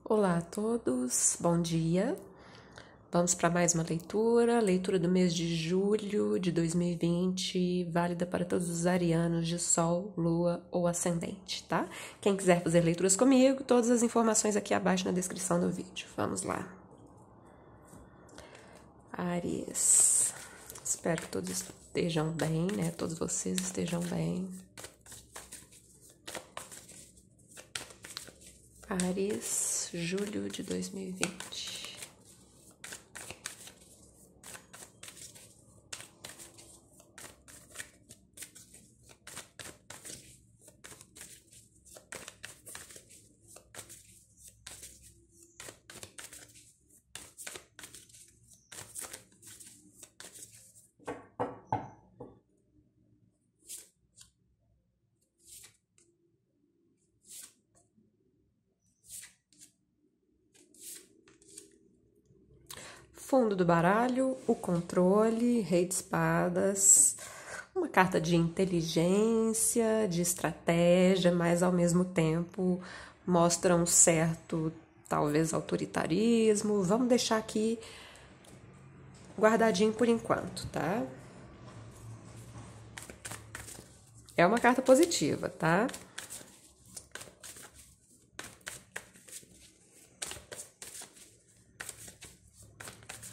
Olá a todos, bom dia. Vamos para mais uma leitura do mês de julho de 2020, válida para todos os arianos de Sol, Lua ou Ascendente, tá? Quem quiser fazer leituras comigo, todas as informações aqui abaixo na descrição do vídeo. Vamos lá. Áries, espero que todos estejam bem, né? Todos vocês estejam bem. Áries, julho de 2020. Fundo do baralho, o controle, rei de espadas, uma carta de inteligência, de estratégia, mas ao mesmo tempo mostra um certo, talvez, autoritarismo. Vamos deixar aqui guardadinho por enquanto, tá? É uma carta positiva, tá?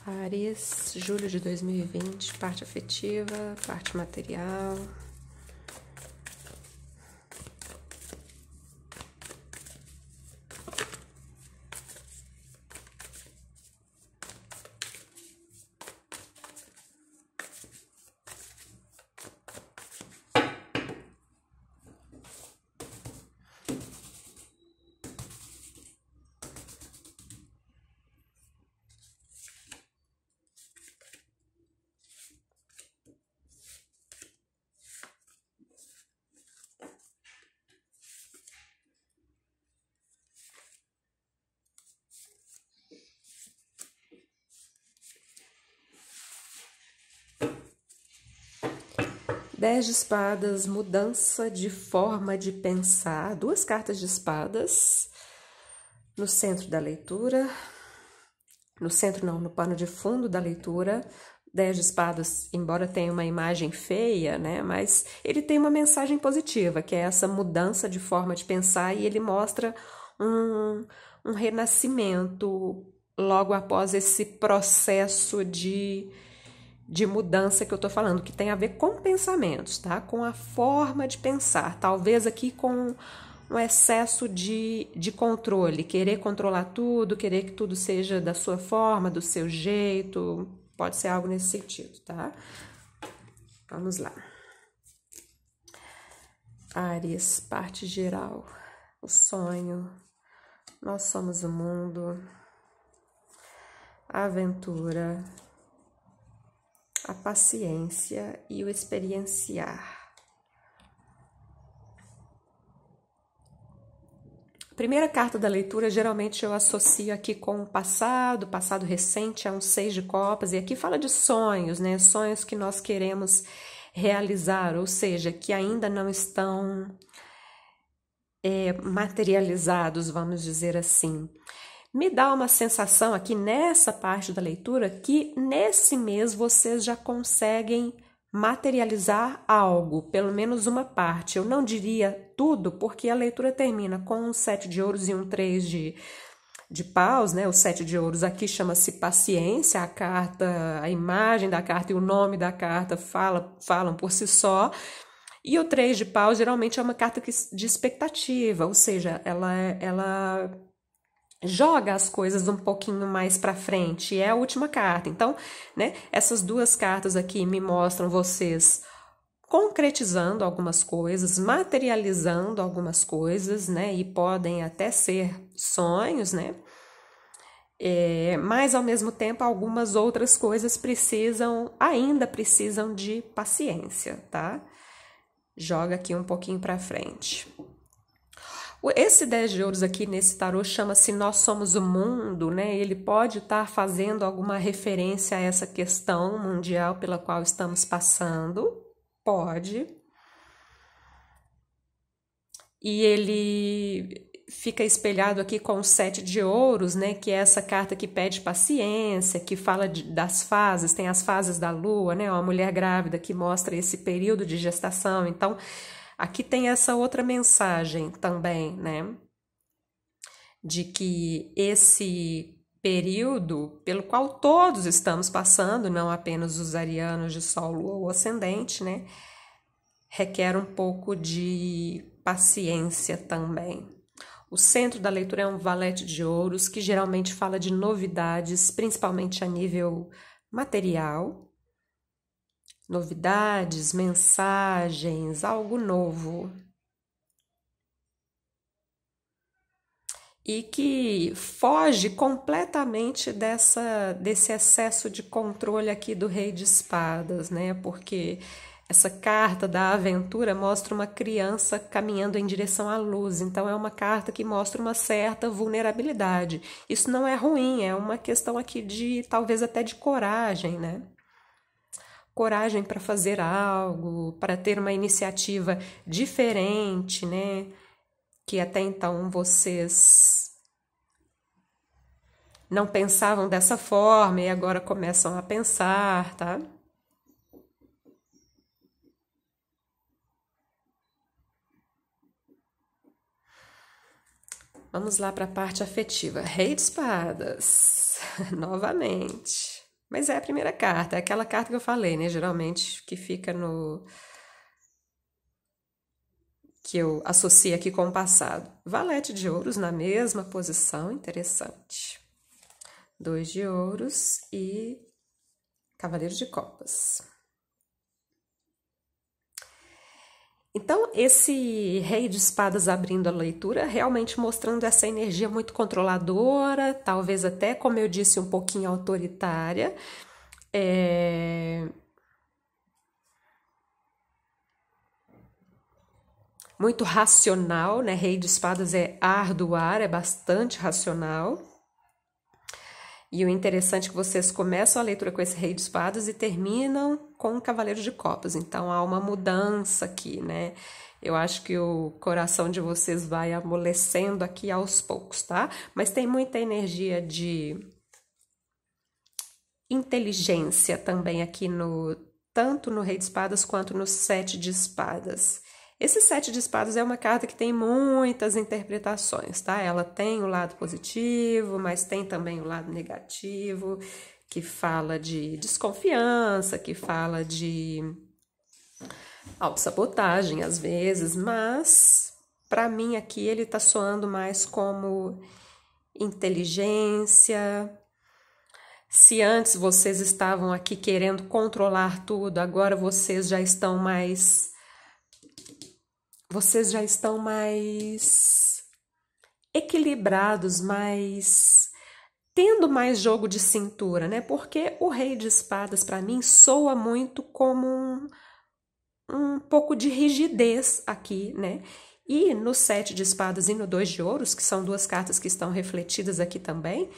Áries, julho de 2020, parte afetiva, parte material. Dez de espadas, mudança de forma de pensar. Duas cartas de espadas no centro da leitura. No centro não, no pano de fundo da leitura. 10 de espadas, embora tenha uma imagem feia, né? Mas ele tem uma mensagem positiva, que é essa mudança de forma de pensar, e ele mostra um renascimento logo após esse processo de mudança que eu tô falando, que tem a ver com pensamentos, tá? Com a forma de pensar. Talvez aqui com um excesso de controle, querer controlar tudo, querer que tudo seja da sua forma, do seu jeito. Pode ser algo nesse sentido, tá? Vamos lá. Áries, parte geral. O sonho. Nós somos o mundo. A aventura. A paciência e o experienciar. A primeira carta da leitura, geralmente eu associo aqui com o passado recente, é um 6 de copas, e aqui fala de sonhos, né? Sonhos que nós queremos realizar, ou seja, que ainda não estão materializados, vamos dizer assim. Me dá uma sensação aqui nessa parte da leitura que nesse mês vocês já conseguem materializar algo, pelo menos uma parte. Eu não diria tudo, porque a leitura termina com um 7 de ouros e um 3 de paus, né? O 7 de ouros aqui chama-se paciência, a carta, a imagem da carta e o nome da carta falam por si só. E o 3 de paus geralmente é uma carta de expectativa, ou seja, ela joga as coisas um pouquinho mais para frente, é a última carta. Então, né, essas duas cartas aqui me mostram vocês concretizando algumas coisas, materializando algumas coisas, né, e podem até ser sonhos, né, mas ao mesmo tempo algumas outras coisas ainda precisam de paciência, tá? Joga aqui um pouquinho para frente. Esse 10 de ouros aqui nesse tarô chama-se Nós Somos o Mundo, né? Ele pode estar fazendo alguma referência a essa questão mundial pela qual estamos passando. Pode. E ele fica espelhado aqui com o 7 de ouros, né, que é essa carta que pede paciência, que fala das fases, tem as fases da lua, né, uma mulher grávida que mostra esse período de gestação. Então, aqui tem essa outra mensagem também, né, de que esse período pelo qual todos estamos passando, não apenas os arianos de Sol, Lua ou Ascendente, né, requer um pouco de paciência também. O centro da leitura é um valete de ouros, que geralmente fala de novidades, principalmente a nível material. Novidades, mensagens, algo novo. E que foge completamente desse excesso de controle aqui do Rei de Espadas, né? Porque essa carta da aventura mostra uma criança caminhando em direção à luz, então é uma carta que mostra uma certa vulnerabilidade. Isso não é ruim, é uma questão aqui de talvez até de coragem, né? Coragem para fazer algo, para ter uma iniciativa diferente, né? Que até então vocês não pensavam dessa forma e agora começam a pensar, tá? Vamos lá para a parte afetiva. Rei de Espadas, novamente. Mas é a primeira carta, é aquela carta que eu falei, né? Geralmente que fica no... que eu associo aqui com o passado. Valete de ouros na mesma posição, interessante. 2 de ouros e Cavaleiro de Copas. Então, esse Rei de Espadas abrindo a leitura, realmente mostrando essa energia muito controladora, talvez até, como eu disse, um pouquinho autoritária. Muito racional, né? Rei de Espadas é ar do ar, é bastante racional. E o interessante é que vocês começam a leitura com esse Rei de Espadas e terminam com o Cavaleiro de Copas. Então há uma mudança aqui, né? Eu acho que o coração de vocês vai amolecendo aqui aos poucos, tá? Mas tem muita energia de inteligência também aqui tanto no Rei de Espadas quanto no 7 de Espadas. Esse 7 de Espadas é uma carta que tem muitas interpretações, tá? Ela tem o lado positivo, mas tem também o lado negativo, que fala de desconfiança, que fala de autossabotagem às vezes, mas para mim aqui ele tá soando mais como inteligência. Se antes vocês estavam aqui querendo controlar tudo, agora vocês já estão mais equilibrados, tendo mais jogo de cintura, né? Porque o Rei de Espadas, para mim, soa muito como um pouco de rigidez aqui, né? E no 7 de Espadas e no 2 de Ouros, que são duas cartas que estão refletidas aqui também,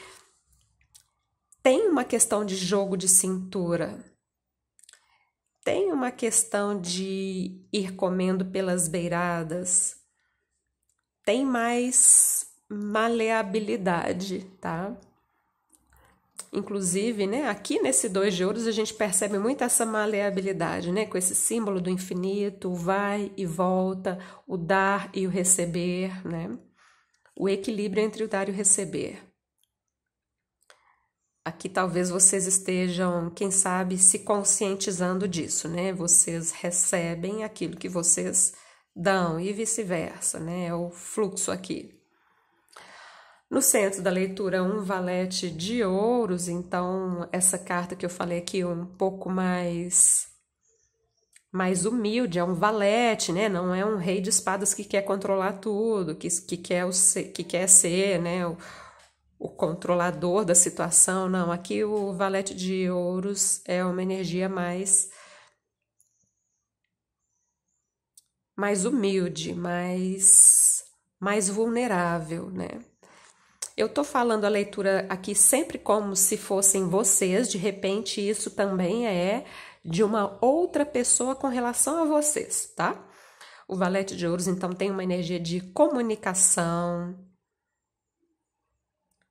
tem uma questão de jogo de cintura. Tem uma questão de ir comendo pelas beiradas, tem mais maleabilidade, tá? Inclusive, né, aqui nesse 2 de ouros a gente percebe muito essa maleabilidade, né, com esse símbolo do infinito, o vai e volta, o dar e o receber, né? O equilíbrio entre o dar e o receber. Aqui talvez vocês estejam, quem sabe, se conscientizando disso, né? Vocês recebem aquilo que vocês dão e vice-versa, né? É o fluxo aqui. No centro da leitura, um valete de ouros, então essa carta que eu falei aqui um pouco mais humilde, é um valete, né? Não é um rei de espadas que quer controlar tudo, que quer ser, né? O controlador da situação, não. Aqui o valete de ouros é uma energia mais humilde, mais vulnerável, né? Eu tô falando a leitura aqui sempre como se fossem vocês, de repente isso também é de uma outra pessoa com relação a vocês, tá? O valete de ouros, então, tem uma energia de comunicação.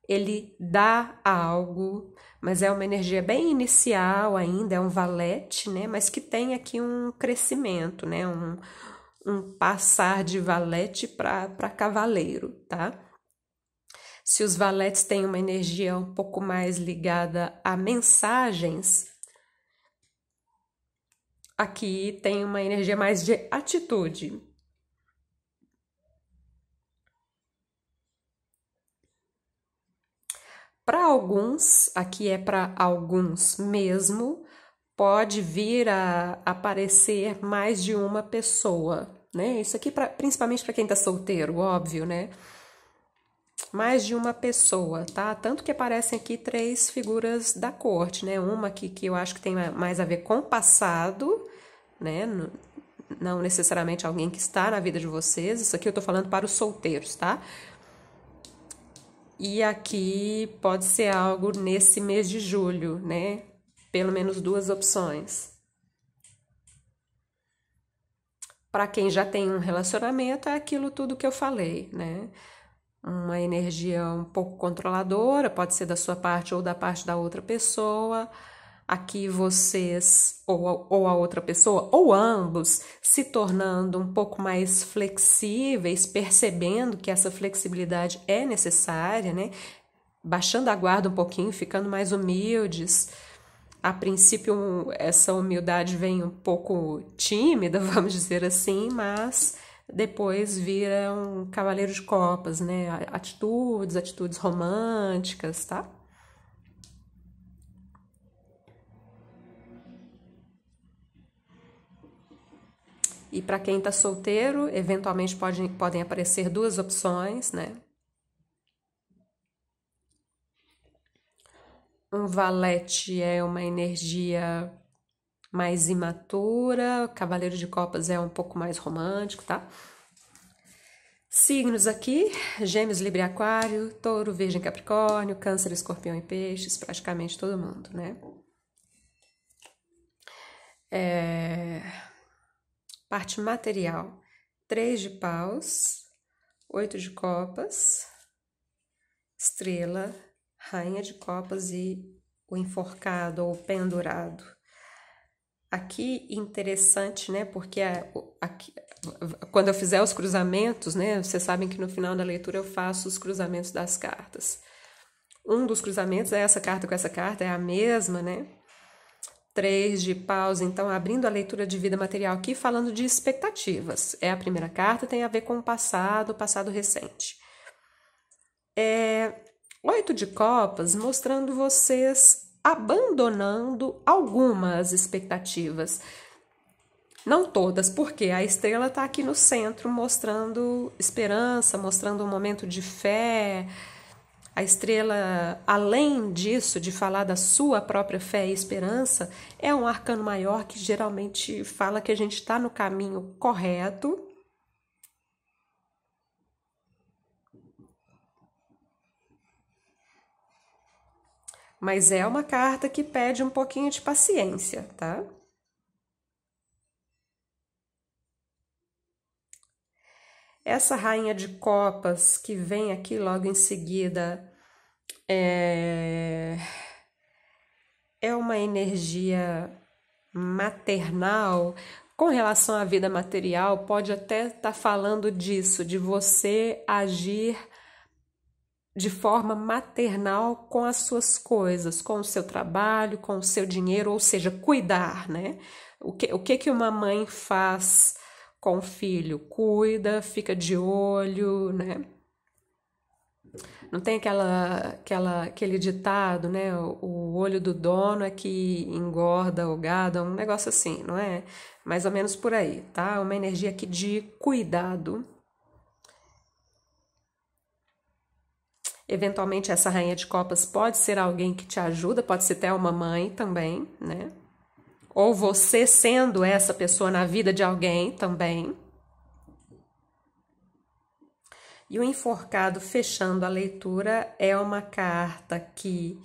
Ele dá algo, mas é uma energia bem inicial ainda, é um valete, né? Mas que tem aqui um crescimento, né? Um passar de valete para cavaleiro, tá? Se os valetes têm uma energia um pouco mais ligada a mensagens, aqui tem uma energia mais de atitude. Para alguns, aqui é para alguns mesmo, pode vir a aparecer mais de uma pessoa, né? Isso aqui principalmente para quem tá solteiro, óbvio, né? Mais de uma pessoa, tá? Tanto que aparecem aqui 3 figuras da corte, né? Uma aqui que eu acho que tem mais a ver com o passado, né? Não necessariamente alguém que está na vida de vocês. Isso aqui eu tô falando para os solteiros, tá? E aqui pode ser algo nesse mês de julho, né? Pelo menos 2 opções. Para quem já tem um relacionamento, é aquilo tudo que eu falei, né? Uma energia um pouco controladora, pode ser da sua parte ou da parte da outra pessoa. Aqui vocês, ou a outra pessoa, ou ambos, se tornando um pouco mais flexíveis, percebendo que essa flexibilidade é necessária, né? Baixando a guarda um pouquinho, ficando mais humildes. A princípio, essa humildade vem um pouco tímida, vamos dizer assim, mas depois vira um cavaleiro de copas, né? Atitudes românticas, tá? E para quem está solteiro, eventualmente podem aparecer 2 opções, né? Um valete é uma energia mais imatura, o cavaleiro de copas é um pouco mais romântico, tá? Signos aqui, Gêmeos, Libra e Aquário, Touro, Virgem, Capricórnio, Câncer, Escorpião e Peixes, praticamente todo mundo, né? Parte material, 3 de paus, 8 de copas, estrela, rainha de copas e o enforcado ou pendurado. Aqui interessante, né? Porque aqui, quando eu fizer os cruzamentos, né? Vocês sabem que no final da leitura eu faço os cruzamentos das cartas. Um dos cruzamentos é essa carta com essa carta, é a mesma, né? 3 de paus, então abrindo a leitura de vida material aqui, falando de expectativas. É a primeira carta, tem a ver com o passado recente. 8 de copas, mostrando vocês abandonando algumas expectativas. Não todas, porque a estrela está aqui no centro, mostrando esperança, mostrando um momento de fé. A estrela, além disso, de falar da sua própria fé e esperança, é um arcano maior que geralmente fala que a gente está no caminho correto. Mas é uma carta que pede um pouquinho de paciência, tá? Essa rainha de copas que vem aqui logo em seguida é uma energia maternal. Com relação à vida material, pode até estar falando disso, de você agir de forma maternal com as suas coisas, com o seu trabalho, com o seu dinheiro, ou seja, cuidar, né? O que uma mãe faz com o filho? Cuida, fica de olho, né? Não tem aquele ditado, né? O olho do dono é que engorda o gado, um negócio assim, não é? Mais ou menos por aí, tá? Uma energia aqui de cuidado. Eventualmente, essa rainha de copas pode ser alguém que te ajuda, pode ser até uma mãe também, né? Ou você sendo essa pessoa na vida de alguém também. E o enforcado, fechando a leitura, é uma carta que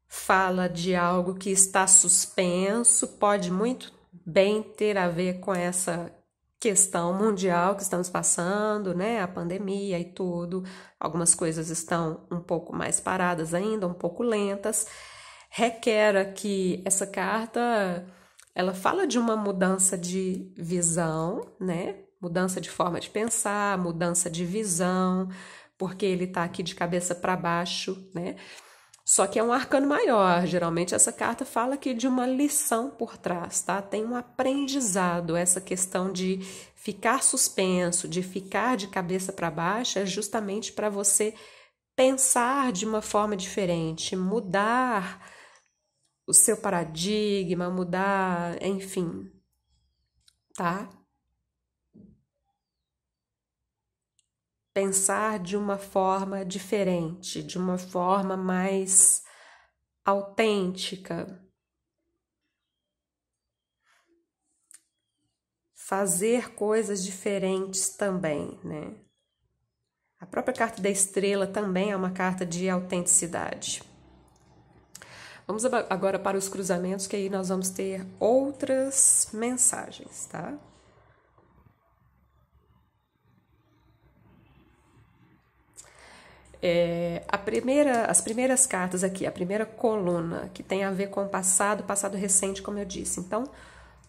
fala de algo que está suspenso, pode muito bem ter a ver com essa questão mundial que estamos passando, né? A pandemia e tudo. Algumas coisas estão um pouco mais paradas ainda, um pouco lentas. Requer aqui essa carta, ela fala de uma mudança de visão, né? Mudança de forma de pensar, mudança de visão, porque ele tá aqui de cabeça para baixo, né? Só que é um arcano maior. Geralmente essa carta fala aqui de uma lição por trás, tá? Tem um aprendizado. Essa questão de ficar suspenso, de ficar de cabeça para baixo, é justamente para você pensar de uma forma diferente, mudar o seu paradigma, mudar, enfim, tá? Pensar de uma forma diferente, de uma forma mais autêntica. Fazer coisas diferentes também, né? A própria carta da estrela também é uma carta de autenticidade. Vamos agora para os cruzamentos, que aí nós vamos ter outras mensagens, tá? As primeiras cartas aqui, a primeira coluna, que tem a ver com o passado recente, como eu disse. Então,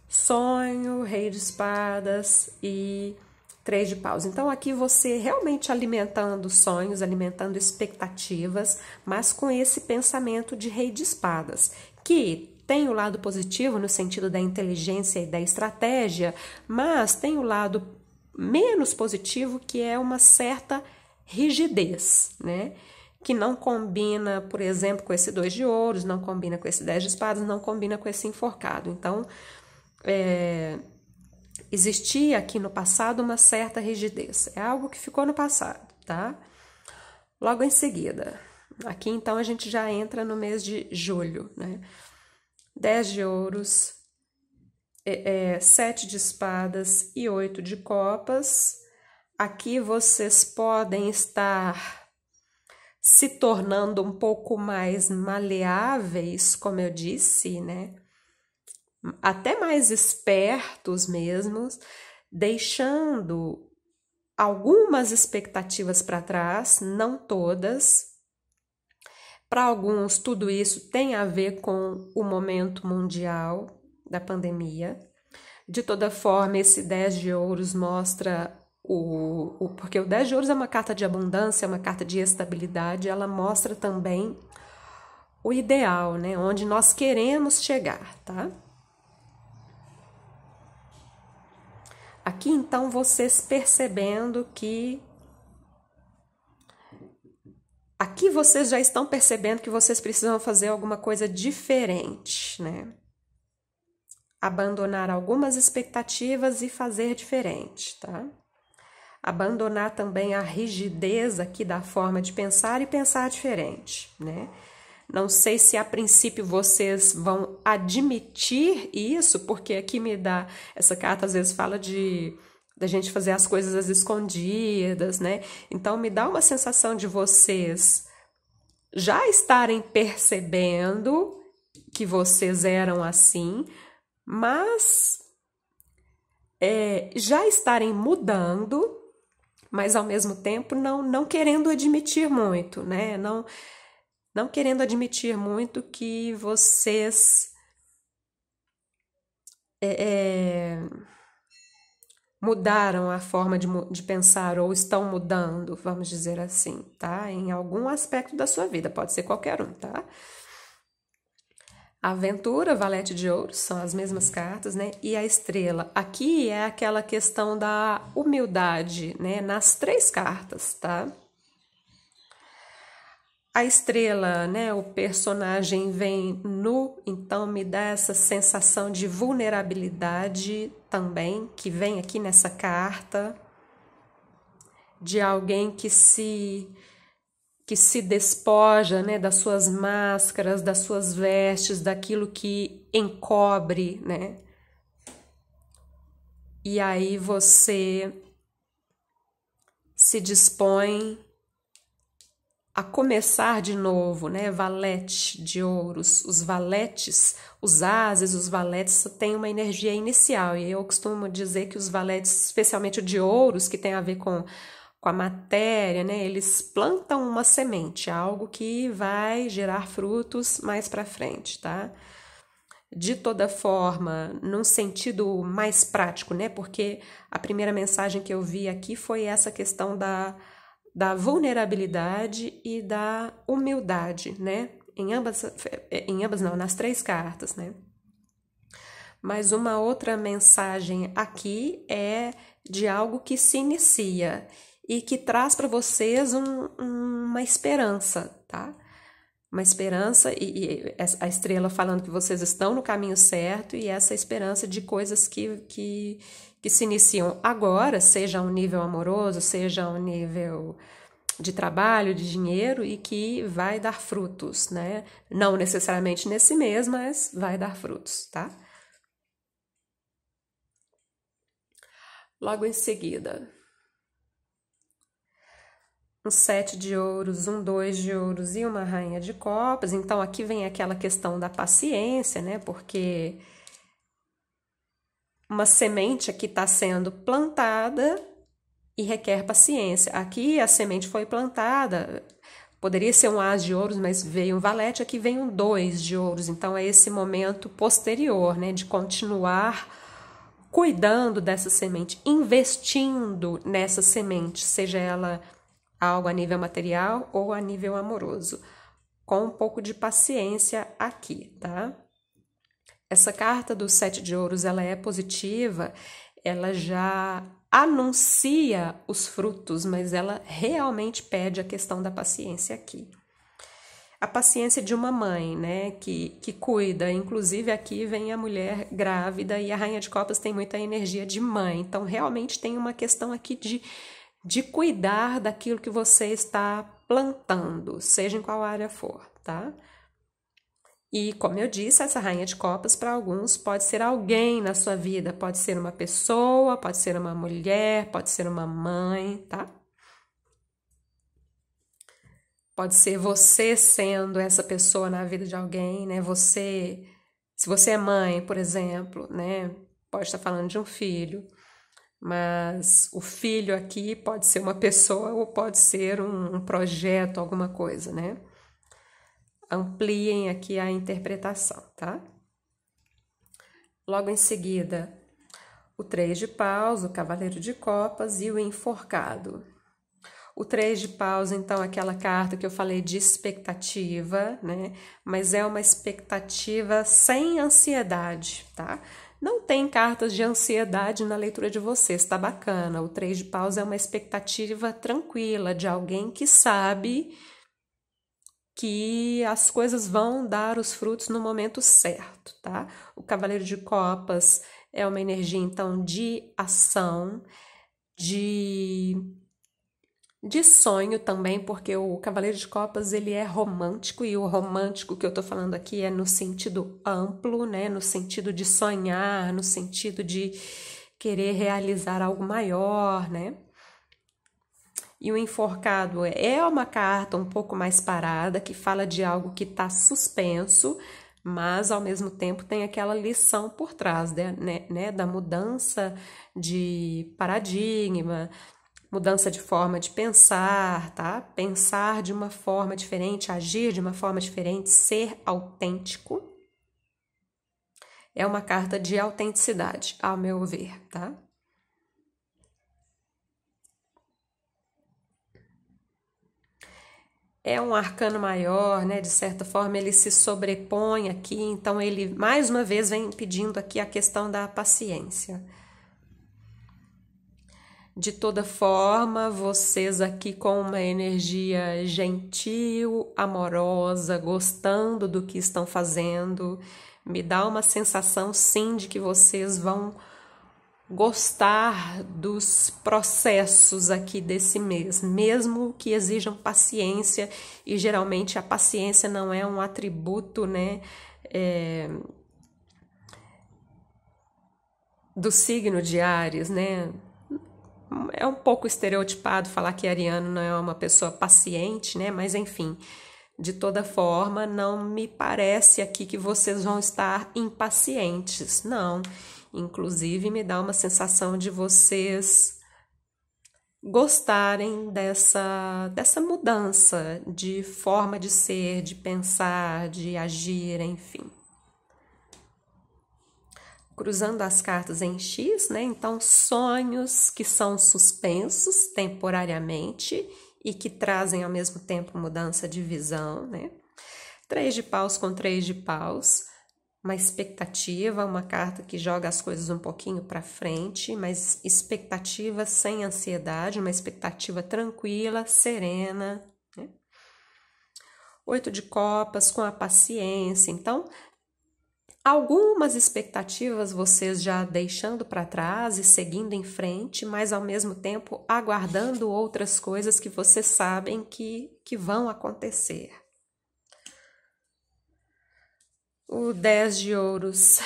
sonho, rei de espadas e 3 de paus. Então, aqui você realmente alimentando sonhos, alimentando expectativas, mas com esse pensamento de rei de espadas, que tem o lado positivo no sentido da inteligência e da estratégia, mas tem o lado menos positivo, que é uma certa rigidez, né? Que não combina, por exemplo, com esse 2 de ouros, não combina com esse 10 de espadas, não combina com esse enforcado. Então, existia aqui no passado uma certa rigidez. É algo que ficou no passado, tá? Logo em seguida, aqui então a gente já entra no mês de julho, né? 10 de ouros, 7 de espadas e 8 de copas. Aqui vocês podem estar se tornando um pouco mais maleáveis, como eu disse, né? Até mais espertos mesmo, deixando algumas expectativas para trás, não todas. Para alguns, tudo isso tem a ver com o momento mundial da pandemia. De toda forma, esse 10 de ouros mostra porque o 10 de ouros é uma carta de abundância, é uma carta de estabilidade, ela mostra também o ideal, né? Onde nós queremos chegar, tá? Aqui, então, vocês percebendo que... Aqui vocês já estão percebendo que vocês precisam fazer alguma coisa diferente, né? Abandonar algumas expectativas e fazer diferente, tá? Abandonar também a rigidez aqui da forma de pensar e pensar diferente, né? Não sei se a princípio vocês vão admitir isso, porque aqui me dá... Essa carta às vezes fala da gente fazer as coisas às escondidas, né? Então me dá uma sensação de vocês já estarem percebendo que vocês eram assim, mas já estarem mudando, mas ao mesmo tempo não querendo admitir muito, né? Não querendo admitir muito que vocês mudaram a forma de pensar ou estão mudando, vamos dizer assim, tá? Em algum aspecto da sua vida, pode ser qualquer um, tá? A aventura, valete de ouros, são as mesmas cartas, né? E a estrela. Aqui é aquela questão da humildade, né? Nas 3 cartas, tá? A estrela, né? O personagem vem nu, então me dá essa sensação de vulnerabilidade também, que vem aqui nessa carta, de alguém que se despoja, né, das suas máscaras, das suas vestes, daquilo que encobre, né? E aí você se dispõe a começar de novo, né? Valete de ouros, os valetes, os ases, os valetes têm uma energia inicial, e eu costumo dizer que os valetes, especialmente o de ouros, que tem a ver com a matéria, né? Eles plantam uma semente, algo que vai gerar frutos mais para frente, tá? De toda forma, num sentido mais prático, né? Porque a primeira mensagem que eu vi aqui foi essa questão da vulnerabilidade e da humildade, né? Em ambas não, nas três cartas, né? Mas uma outra mensagem aqui é de algo que se inicia e que traz para vocês uma esperança, tá? Uma esperança e a estrela falando que vocês estão no caminho certo e essa esperança de coisas que se iniciam agora, seja a um nível amoroso, seja a um nível de trabalho, de dinheiro e que vai dar frutos, né? Não necessariamente nesse mês, mas vai dar frutos, tá? Logo em seguida, um 7 de ouros, um 2 de ouros e uma rainha de copas. Então, aqui vem aquela questão da paciência, né? Porque uma semente aqui está sendo plantada e requer paciência. Aqui a semente foi plantada, poderia ser um as de ouros, mas veio um valete, aqui vem um 2 de ouros. Então, é esse momento posterior, né? De continuar cuidando dessa semente, investindo nessa semente, seja ela algo a nível material ou a nível amoroso, com um pouco de paciência aqui, tá? Essa carta do 7 de ouros, ela é positiva, ela já anuncia os frutos, mas ela realmente pede a questão da paciência aqui. A paciência de uma mãe, né, que cuida, inclusive aqui vem a mulher grávida e a rainha de copas tem muita energia de mãe, então realmente tem uma questão aqui de cuidar daquilo que você está plantando, seja em qual área for, tá? E como eu disse, essa rainha de copas para alguns pode ser alguém na sua vida, pode ser uma pessoa, pode ser uma mulher, pode ser uma mãe, tá? Pode ser você sendo essa pessoa na vida de alguém, né? Se você é mãe, por exemplo, né? Pode estar falando de um filho. Mas o filho aqui pode ser uma pessoa ou pode ser um projeto, alguma coisa, né? Ampliem aqui a interpretação, tá? Logo em seguida, o 3 de paus, o cavaleiro de copas e o enforcado. O 3 de paus, então, é aquela carta que eu falei de expectativa, né? Mas é uma expectativa sem ansiedade, tá? Não tem cartas de ansiedade na leitura de vocês, tá bacana. O 3 de paus é uma expectativa tranquila de alguém que sabe que as coisas vão dar os frutos no momento certo, tá? O cavaleiro de copas é uma energia, então, de ação, de sonho também, porque o Cavaleiro de Copas ele é romântico e o romântico que eu tô falando aqui é no sentido amplo, né? No sentido de sonhar, no sentido de querer realizar algo maior, né? E o enforcado é uma carta um pouco mais parada, que fala de algo que está suspenso, mas ao mesmo tempo tem aquela lição por trás, né? Da mudança de paradigma, mudança de forma de pensar, tá? Pensar de uma forma diferente, agir de uma forma diferente, ser autêntico. É uma carta de autenticidade, ao meu ver, tá? É um arcano maior, né? De certa forma, ele se sobrepõe aqui, então ele mais uma vez vem pedindo aqui a questão da paciência. De toda forma, vocês aqui com uma energia gentil, amorosa, gostando do que estão fazendo, me dá uma sensação sim de que vocês vão gostar dos processos aqui desse mês, mesmo que exijam paciência, e geralmente a paciência não é um atributo, né, do signo de Áries, né? É um pouco estereotipado falar que ariano não é uma pessoa paciente, né? Mas enfim, de toda forma, não me parece aqui que vocês vão estar impacientes, não. Inclusive, me dá uma sensação de vocês gostarem dessa mudança de forma de ser, de pensar, de agir, enfim. Cruzando as cartas em X, né? Então, sonhos que são suspensos temporariamente e que trazem ao mesmo tempo mudança de visão, né? 3 de paus com 3 de paus, uma expectativa, uma carta que joga as coisas um pouquinho para frente, mas expectativa sem ansiedade, uma expectativa tranquila, serena, né? 8 de copas com a paciência. Então, algumas expectativas vocês já deixando para trás e seguindo em frente, mas ao mesmo tempo aguardando outras coisas que vocês sabem que vão acontecer. O 10 de ouros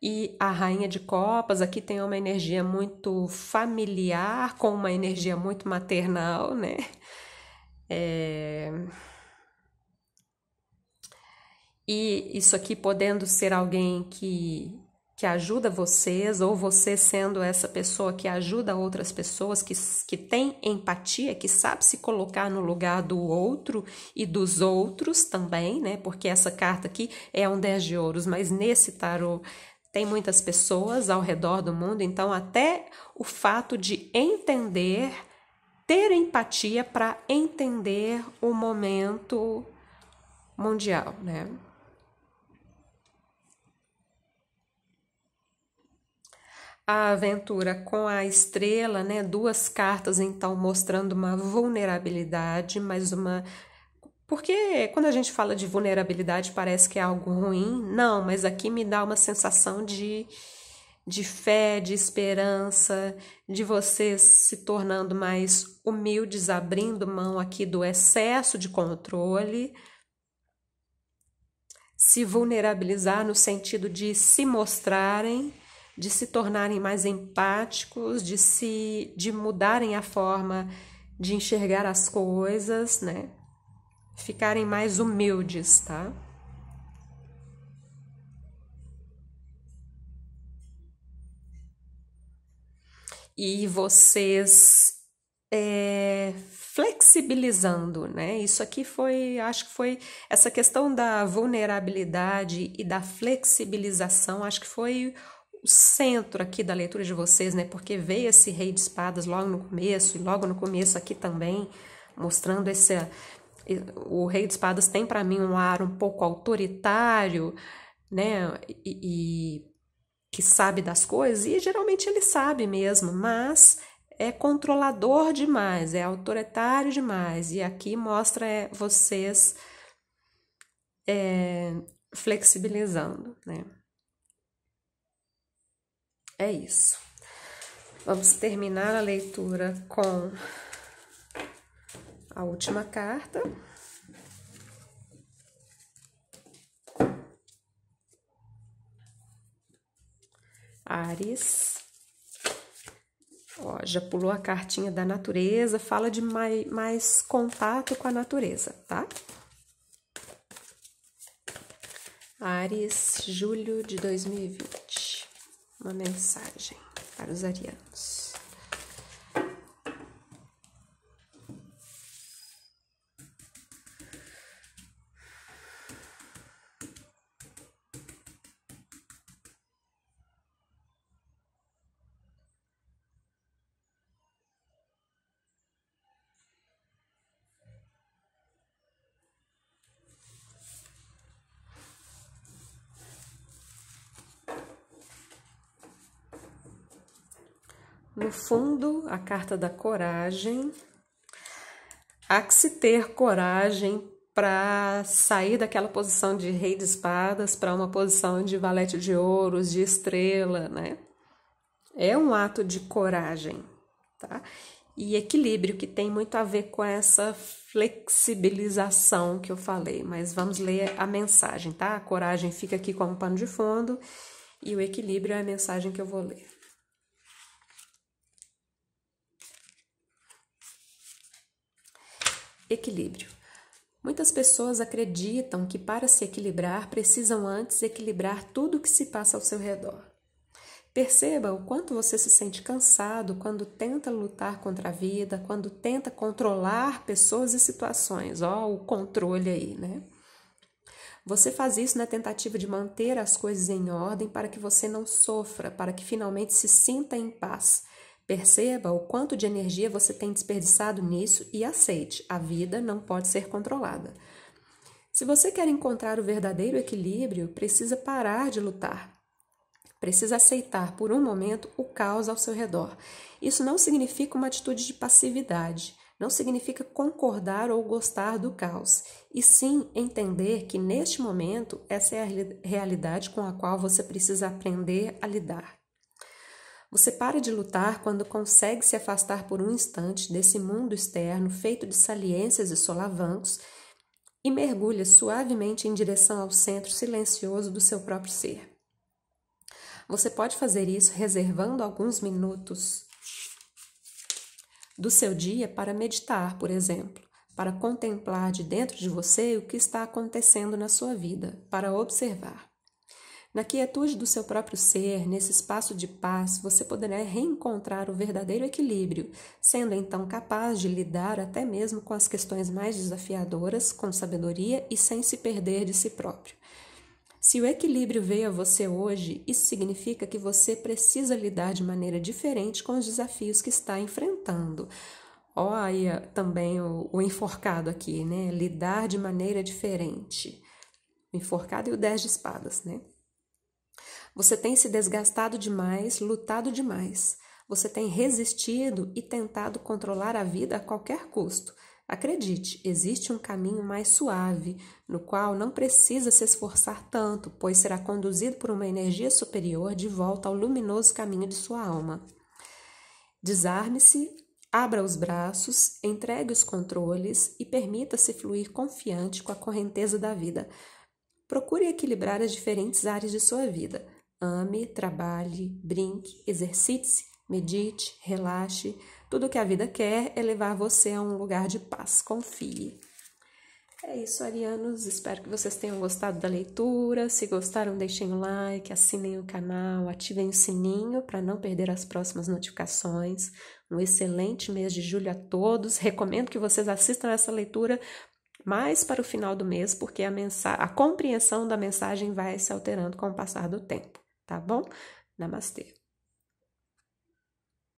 e a rainha de copas, aqui tem uma energia muito familiar, com uma energia muito maternal, né? E isso aqui podendo ser alguém que ajuda vocês, ou você sendo essa pessoa que ajuda outras pessoas, que tem empatia, que sabe se colocar no lugar do outro e dos outros também, né? Porque essa carta aqui é um 10 de ouros, mas nesse tarô tem muitas pessoas ao redor do mundo, então até o fato de entender, ter empatia para entender o momento mundial, né? A aventura com a estrela, né? 2 cartas, então, mostrando uma vulnerabilidade, mas uma. Porque quando a gente fala de vulnerabilidade parece que é algo ruim. Não, mas aqui me dá uma sensação de fé, de esperança, de vocês se tornando mais humildes, abrindo mão aqui do excesso de controle. Se vulnerabilizar no sentido de se mostrarem, de se tornarem mais empáticos, de mudarem a forma de enxergar as coisas, né? Ficarem mais humildes, tá? E vocês flexibilizando, né? Isso aqui foi, acho que foi essa questão da vulnerabilidade e da flexibilização, acho que foi o centro aqui da leitura de vocês, né? Porque veio esse rei de espadas logo no começo, e logo no começo aqui também, mostrando o rei de espadas tem para mim um ar um pouco autoritário, né? E que sabe das coisas, e geralmente ele sabe mesmo, mas é controlador demais, é autoritário demais, e aqui mostra vocês flexibilizando, né? É isso. Vamos terminar a leitura com a última carta. Áries. Ó, já pulou a cartinha da natureza, fala de mais contato com a natureza, tá? Áries, julho de 2020. Uma mensagem para os arianos. No fundo, a carta da coragem. Há que se ter coragem para sair daquela posição de rei de espadas para uma posição de valete de ouros, de estrela, né? É um ato de coragem, tá? E equilíbrio, que tem muito a ver com essa flexibilização que eu falei. Mas vamos ler a mensagem, tá? A coragem fica aqui como pano de fundo e o equilíbrio é a mensagem que eu vou ler. Equilíbrio. Muitas pessoas acreditam que para se equilibrar precisam antes equilibrar tudo o que se passa ao seu redor. Perceba o quanto você se sente cansado quando tenta lutar contra a vida, quando tenta controlar pessoas e situações. Ó, o controle aí, né? Você faz isso na tentativa de manter as coisas em ordem para que você não sofra, para que finalmente se sinta em paz. Perceba o quanto de energia você tem desperdiçado nisso e aceite, a vida não pode ser controlada. Se você quer encontrar o verdadeiro equilíbrio, precisa parar de lutar. Precisa aceitar por um momento o caos ao seu redor. Isso não significa uma atitude de passividade, não significa concordar ou gostar do caos, e sim entender que neste momento essa é a realidade com a qual você precisa aprender a lidar. Você para de lutar quando consegue se afastar por um instante desse mundo externo feito de saliências e solavancos e mergulha suavemente em direção ao centro silencioso do seu próprio ser. Você pode fazer isso reservando alguns minutos do seu dia para meditar, por exemplo, para contemplar de dentro de você o que está acontecendo na sua vida, para observar. Na quietude do seu próprio ser, nesse espaço de paz, você poderá reencontrar o verdadeiro equilíbrio, sendo então capaz de lidar até mesmo com as questões mais desafiadoras, com sabedoria e sem se perder de si próprio. Se o equilíbrio veio a você hoje, isso significa que você precisa lidar de maneira diferente com os desafios que está enfrentando. Olha também o enforcado aqui, né? Lidar de maneira diferente. O enforcado e o 10 de espadas, né? Você tem se desgastado demais, lutado demais. Você tem resistido e tentado controlar a vida a qualquer custo. Acredite, existe um caminho mais suave, no qual não precisa se esforçar tanto, pois será conduzido por uma energia superior de volta ao luminoso caminho de sua alma. Desarme-se, abra os braços, entregue os controles e permita-se fluir confiante com a correnteza da vida. Procure equilibrar as diferentes áreas de sua vida. Ame, trabalhe, brinque, exercite-se, medite, relaxe. Tudo o que a vida quer é levar você a um lugar de paz. Confie. É isso, arianos. Espero que vocês tenham gostado da leitura. Se gostaram, deixem o like, assinem o canal, ativem o sininho para não perder as próximas notificações. Um excelente mês de julho a todos. Recomendo que vocês assistam essa leitura mais para o final do mês, porque a compreensão da mensagem vai se alterando com o passar do tempo. Tá bom? Namastê.